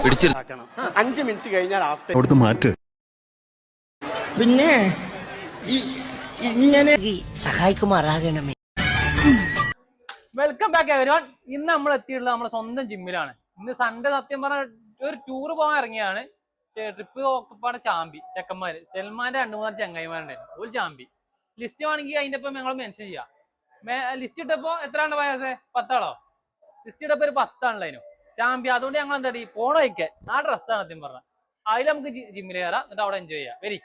പിടിച്ചിരുക്കണം. 5 minute കഴിഞ്ഞാൽ after അവിടുന്ന് മാറ്റ്. പിന്നെ ഇങ്ങനെ സഹായിക്കുമാറാകണമേ. Welcome back everyone. ഇന്ന് നമ്മൾ എത്തിയിട്ടുള്ളത് നമ്മുടെ സ്വന്തം ജിമ്മിലാണ്. ഇന്ന് സൺഡേ സത്യം പറഞ്ഞ ഒരു ടൂർ പോകാൻ ഇറങ്ങിയാണ്. ട്രിപ്പ് ഒക്കെപ്പാടെ ചാമ്പി ചെക്കന്മാര്. സൽമാന്റെ 2-3 ചങ്ങായിമാരുണ്ടായിരുന്നു. ഒരു ചാമ്പി ലിസ്റ്റ് വേണമെങ്കിൽ അതിന്റെ ഒപ്പം ഞങ്ങൾ മെൻഷൻ ചെയ്യാം. ലിസ്റ്റ് ഇട്ടപ്പോ എത്രയാണ് വയസ്സ്? 10 ആളോ? ലിസ്റ്റ് ഇട്ടപ്പോ ഒരു 10 ആണല്ലോ ചാമ്പി. അതുകൊണ്ട് ഞങ്ങൾ എന്താ പോണ വയ്ക്കാൻ ആ ഡ്രസ്സാണ് സത്യം പറഞ്ഞത്. അതിൽ നമുക്ക് ജിമ്മിൽ കയറാം, എന്നിട്ട് അവിടെ എൻജോയ് ചെയ്യാം. വരി.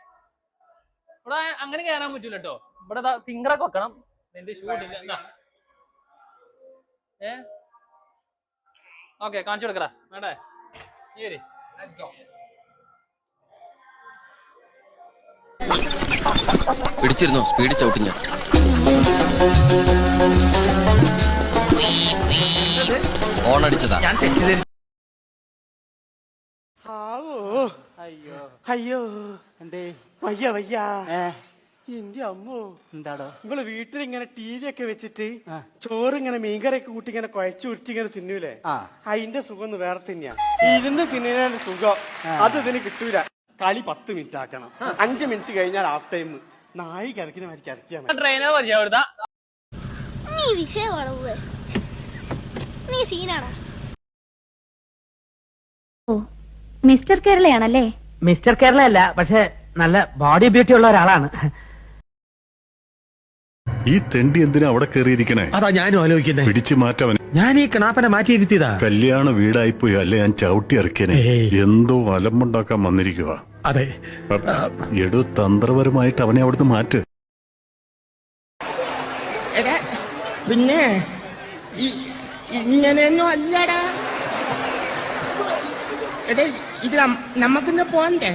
ഇവിടെ അങ്ങനെ കയറാൻ പറ്റൂല കേട്ടോ. ഇവിടെ ഫിംഗറൊക്കെ വെക്കണം. എന്റെ ഷൂട്ടില്ല. ഓക്കെ, കാണിച്ചു കൊടുക്കറ വേണ്ടേ? ഈ വരി. പിടിച്ചിരുന്നോ? സ്പീഡ് ചവിട്ടിഞ്ഞ ഓണടിച്ചതാ. അയ്യോ എന്തേ വയ്യ വയ്യ. എന്റെ അമ്മോ, എന്താടോ നിങ്ങള് വീട്ടിൽ ഇങ്ങനെ TV ഒക്കെ വെച്ചിട്ട് ചോറ് ഇങ്ങനെ മീൻകറിയൊക്കെ കൂട്ടി ഇങ്ങനെ കുഴച്ചു ഉരുട്ടി ഇങ്ങനെ തിന്നൂലേ? അതിന്റെ സുഖം ഒന്ന് വേറെ തന്നെയാ. ഇരുന്ന് തിന്നുന്നതിന്റെ സുഖം അത് ഇതിന് കിട്ടൂല. കളി 10 മിനിറ്റ് ആക്കണം. 5 മിനിറ്റ് കഴിഞ്ഞാൽ ഹാഫ് ടൈം. നായി കിടക്കിന് മാതിരി കിടക്കിയാ മതി. ട്രെയിനർ പരിചയപ്പെടുത്താ. നീ വിഷയമാണോ? നീ സീനാണോ? ഓ, മിസ്റ്റർ കേരളയാണല്ലേ? മിസ്റ്റർ കേരള അല്ല, പക്ഷെ നല്ല ബോഡി ബ്യൂട്ടി ഉള്ള ഒരാളാണ്. ഈ തെണ്ടി എന്തിനാ അവിടെ കയറിയിരിക്കണേ? അതാ ഞാനും ആലോചിക്കുന്നത്. പിടിച്ചു മാറ്റവൻ. ഞാൻ ഈ കണാപ്പനെ മാറ്റിയിരുത്തിയതാ. കല്യാണ വീടായിപ്പോയി അല്ലെ ഞാൻ ചവിട്ടി ഇറക്കിയനെ. എന്തോ അലമ്പുണ്ടാക്കാൻ വന്നിരിക്കുക. അതെ, എടു തന്ത്രപരമായിട്ട് അവനെ അവിടുന്ന് മാറ്റ്. പിന്നെ ഇങ്ങനെയൊന്നും അല്ലടാ. എടേ, ഇത് നമുക്കിന്ന് പോണ്ടേ?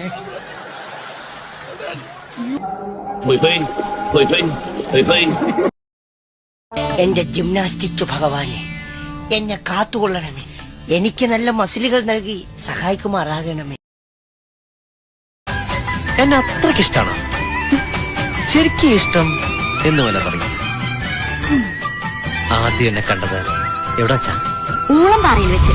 എന്റെ ജിംനാസ്റ്റിക് ഭഗവാനെ, എന്നെ കാത്തുകൊള്ളണമേ. എനിക്ക് നല്ല മസിലുകൾ നൽകി സഹായിക്കുമാറാകണമേ. എന്നെ അത്രയ്ക്ക് ഇഷ്ടമാണോ? ശരിക്കും ഇഷ്ടം എന്ന് വല്ല പറയും. ആദ്യം എന്നെ കണ്ടത് എവിടെ വെച്ചാ? ഊളം പാറയിൽ വെച്ച്.